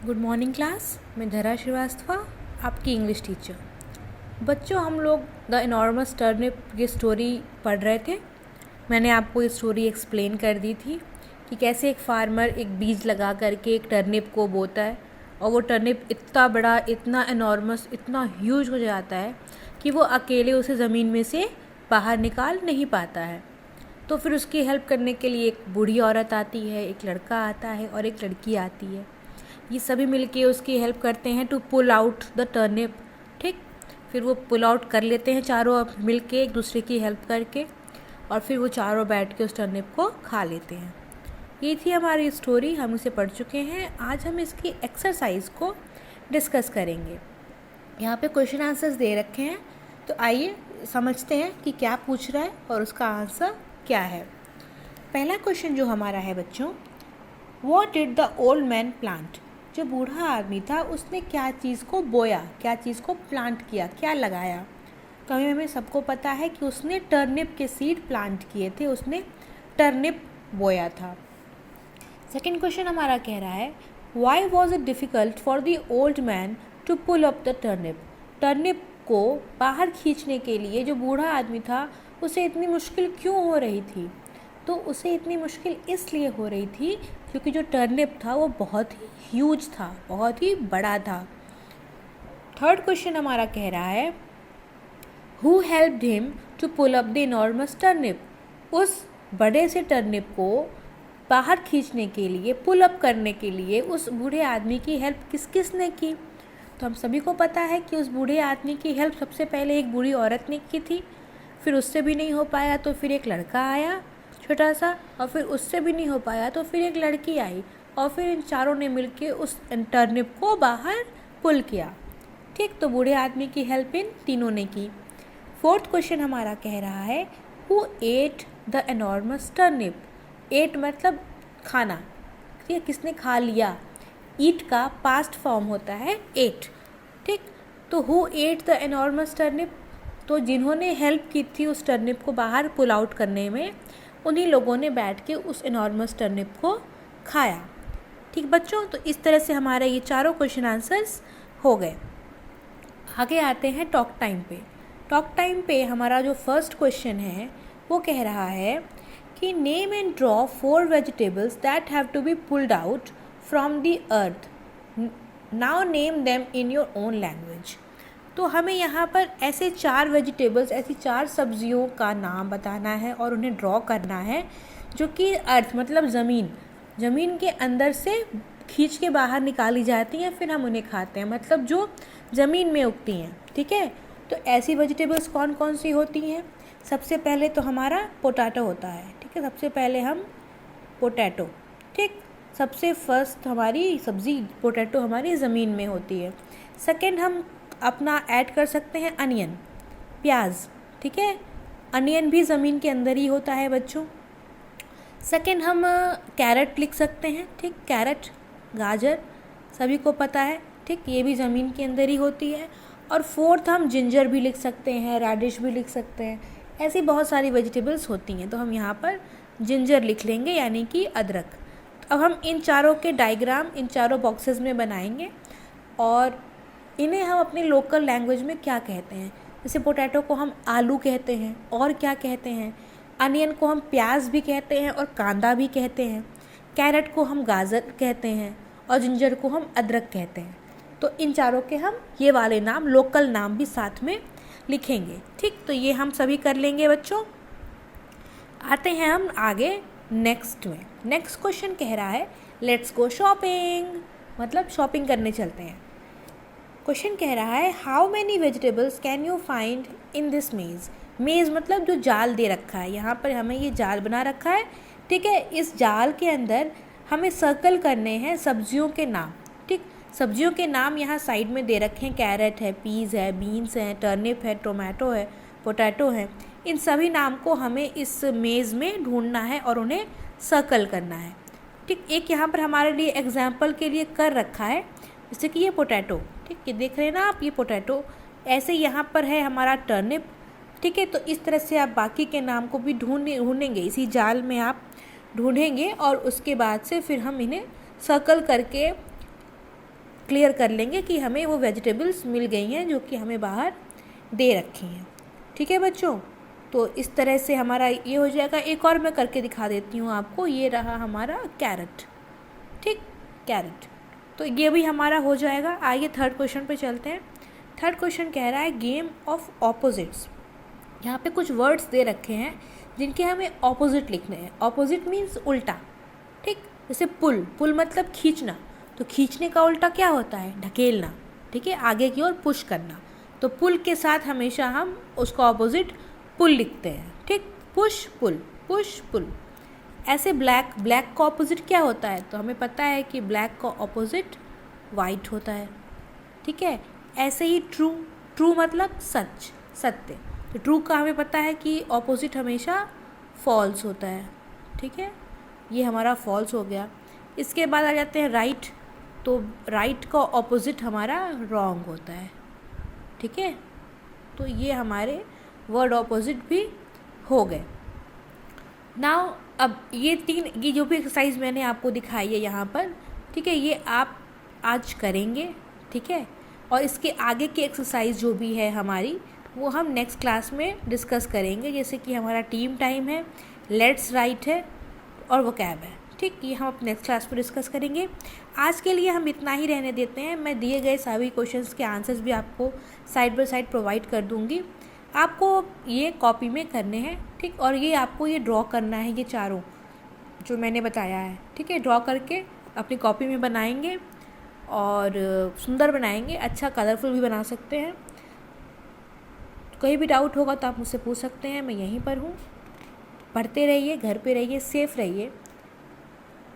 Good morning class. मैं धरा श्रीवास्तव, आपकी इंग्लिश टीचर। बच्चों, हम लोग द इनॉर्मस टर्निप की स्टोरी पढ़ रहे थे। मैंने आपको ये स्टोरी एक्सप्लेन कर दी थी कि कैसे एक फार्मर एक बीज लगा करके एक टर्निप को बोता है और वो टर्निप इतना बड़ा, इतना इनॉर्मस, इतना ह्यूज हो जाता है कि वो अकेले उसे ज़मीन में से बाहर निकाल नहीं पाता है। तो फिर उसकी हेल्प करने के लिए एक बूढ़ी औरत आती है, एक लड़का आता है और एक लड़की आती है। ये सभी मिलके उसकी हेल्प करते हैं to pull out the turnip. ठीक, फिर वो पुल आउट कर लेते हैं चारों मिलके एक दूसरे की हेल्प करके, और फिर वो चारों बैठ के उस टर्निप को खा लेते हैं। ये थी हमारी स्टोरी, हम इसे पढ़ चुके हैं। आज हम इसकी एक्सरसाइज को डिस्कस करेंगे। यहाँ पे क्वेश्चन आंसर्स दे रखे हैं, तो आइए समझते हैं कि क्या पूछ रहा है और उसका आंसर क्या है। पहला क्वेश्चन जो हमारा है बच्चों, what did the old man plant. जो बूढ़ा आदमी था उसने क्या चीज़ को बोया, क्या चीज़ को प्लांट किया, क्या लगाया। तो हमें सबको पता है कि उसने टर्निप के सीड प्लांट किए थे, उसने टर्निप बोया था। सेकेंड क्वेश्चन हमारा कह रहा है, why was it difficult for the old man to pull up the turnip. Turnip को बाहर खींचने के लिए जो बूढ़ा आदमी था उसे इतनी मुश्किल क्यों हो रही थी। तो उसे इतनी मुश्किल इसलिए हो रही थी क्योंकि जो टर्निप था वो बहुत ही ह्यूज था, बहुत ही बड़ा था। थर्ड क्वेश्चन हमारा कह रहा है, who helped him to pull up the enormous turnip. उस बड़े से टर्निप को बाहर खींचने के लिए, पुल अप करने के लिए उस बूढ़े आदमी की हेल्प किस किस ने की। तो हम सभी को पता है कि उस बूढ़े आदमी की हेल्प सबसे पहले एक बूढ़ी औरत ने की थी, फिर उससे भी नहीं हो पाया तो फिर एक लड़का आया छोटा सा, और फिर उससे भी नहीं हो पाया तो फिर एक लड़की आई, और फिर इन चारों ने मिलके उस टर्निप को बाहर पुल किया। ठीक, तो बूढ़े आदमी की हेल्प इन तीनों ने की। फोर्थ क्वेश्चन हमारा कह रहा है, who ate the enormous turnip. Ate मतलब खाना, ठीक है, किसने खा लिया। ईट का पास्ट फॉर्म होता है एट। ठीक, तो who ate the enormous turnip, तो जिन्होंने हेल्प की थी उस टर्निप को बाहर पुल आउट करने में, उन्हीं लोगों ने बैठ के उस इनॉर्मस टर्निप को खाया। ठीक बच्चों, तो इस तरह से हमारे ये चारों क्वेश्चन आंसर्स हो गए। आगे आते हैं टॉक टाइम पे। टॉक टाइम पे हमारा जो फर्स्ट क्वेश्चन है वो कह रहा है कि name and draw 4 vegetables that have to be pulled out from the earth. Now name them in your own language. तो हमें यहाँ पर ऐसे 4 वेजिटेबल्स, ऐसी 4 सब्जियों का नाम बताना है और उन्हें ड्रॉ करना है जो कि अर्थ मतलब ज़मीन के अंदर से खींच के बाहर निकाली जाती हैं, फिर हम उन्हें खाते हैं, मतलब जो ज़मीन में उगती हैं। ठीक है, तो ऐसी वेजिटेबल्स कौन कौन सी होती हैं। सबसे पहले तो हमारा पोटैटो होता है। ठीक है, सबसे पहले हम पोटैटो, ठीक, सबसे फर्स्ट हमारी सब्ज़ी पोटैटो हमारी ज़मीन में होती है। सेकेंड हम अपना ऐड कर सकते हैं अनियन, प्याज। ठीक है, अनियन भी ज़मीन के अंदर ही होता है बच्चों। सेकेंड हम कैरेट लिख सकते हैं। ठीक, कैरेट, गाजर सभी को पता है। ठीक, ये भी ज़मीन के अंदर ही होती है। और फोर्थ हम जिंजर भी लिख सकते हैं, रेडिश भी लिख सकते हैं। ऐसी बहुत सारी वेजिटेबल्स होती हैं, तो हम यहाँ पर जिंजर लिख लेंगे, यानी कि अदरक। तो अब हम इन चारों के डायग्राम इन चारों बॉक्सेस में बनाएंगे और इन्हें हम अपनी लोकल लैंग्वेज में क्या कहते हैं। जैसे पोटैटो को हम आलू कहते हैं, और क्या कहते हैं, अनियन को हम प्याज भी कहते हैं और कांदा भी कहते हैं, कैरेट को हम गाजर कहते हैं और जिंजर को हम अदरक कहते हैं। तो इन चारों के हम ये वाले नाम, लोकल नाम भी साथ में लिखेंगे। ठीक, तो ये हम सभी कर लेंगे बच्चों। आते हैं हम आगे नेक्स्ट में। नेक्स्ट क्वेश्चन कह रहा है, लेट्स गो शॉपिंग, मतलब शॉपिंग करने चलते हैं। क्वेश्चन कह रहा है, how many vegetables can you find in this मेज़। मेज़ मतलब जो जाल दे रखा है, यहाँ पर हमें ये जाल बना रखा है। ठीक है, इस जाल के अंदर हमें सर्कल करने हैं सब्जियों के नाम। ठीक, सब्जियों के नाम यहाँ साइड में दे रखे हैं, कैरेट है, पीस है, बीन्स है, टर्निप है, टोमेटो है, पोटैटो है। इन सभी नाम को हमें इस मेज़ में ढूंढना है और उन्हें सर्कल करना है। ठीक, एक यहाँ पर हमारे लिए एग्जाम्पल के लिए कर रखा है, जैसे कि ये पोटैटो। ठीक, ये देख रहे हैं ना आप, ये पोटैटो। ऐसे यहाँ पर है हमारा टर्निप। ठीक है, तो इस तरह से आप बाकी के नाम को भी ढूंढेंगे, इसी जाल में आप ढूंढेंगे और उसके बाद से फिर हम इन्हें सर्कल करके क्लियर कर लेंगे कि हमें वो वेजिटेबल्स मिल गई हैं जो कि हमें बाहर दे रखी हैं। ठीक है बच्चों, तो इस तरह से हमारा ये हो जाएगा। एक और मैं करके दिखा देती हूँ आपको। ये रहा हमारा कैरेट, ठीक, कैरेट। तो ये भी हमारा हो जाएगा। आइए थर्ड क्वेश्चन पे चलते हैं। थर्ड क्वेश्चन कह रहा है गेम ऑफ ऑपोजिट्स। यहाँ पे कुछ वर्ड्स दे रखे हैं जिनके हमें ऑपोजिट लिखने हैं। ऑपोजिट मीन्स उल्टा, ठीक। जैसे पुल, पुल मतलब खींचना, तो खींचने का उल्टा क्या होता है? ढकेलना, ठीक है, आगे की ओर पुश करना। तो पुल के साथ हमेशा हम उसका ऑपोजिट पुल लिखते हैं, ठीक। Push pull, push pull. ऐसे ब्लैक, ब्लैक का ऑपोजिट क्या होता है? तो हमें पता है कि ब्लैक का ऑपोजिट वाइट होता है, ठीक है। ऐसे ही ट्रू, ट्रू मतलब सच, सत्य। तो ट्रू का हमें पता है कि ऑपोजिट हमेशा फॉल्स होता है, ठीक है। ये हमारा फॉल्स हो गया। इसके बाद आ जाते हैं राइट। तो राइट का ऑपोजिट हमारा रॉन्ग होता है, ठीक है। तो ये हमारे वर्ड ऑपोजिट भी हो गए। नाउ अब ये जो भी एक्सरसाइज मैंने आपको दिखाई है यहाँ पर, ठीक है, ये आप आज करेंगे, ठीक है। और इसके आगे की एक्सरसाइज जो भी है हमारी, वो हम नेक्स्ट क्लास में डिस्कस करेंगे। जैसे कि हमारा टीम टाइम है, लेट्स राइट है और वोकैब है, ठीक। ये हम अपने नेक्स्ट क्लास में डिस्कस करेंगे। आज के लिए हम इतना ही रहने देते हैं। मैं दिए गए सभी क्वेश्चंस के आंसर्स भी आपको साइड बाय साइड प्रोवाइड कर दूंगी। आपको ये कॉपी में करने हैं, ठीक। और ये आपको ये ड्रॉ करना है, ये चारों जो मैंने बताया है, ठीक है। ड्रॉ करके अपनी कॉपी में बनाएंगे और सुंदर बनाएंगे, अच्छा कलरफुल भी बना सकते हैं। तो कहीं भी डाउट होगा तो आप मुझसे पूछ सकते हैं, मैं यहीं पर हूँ। पढ़ते रहिए, घर पे रहिए, सेफ रहिए।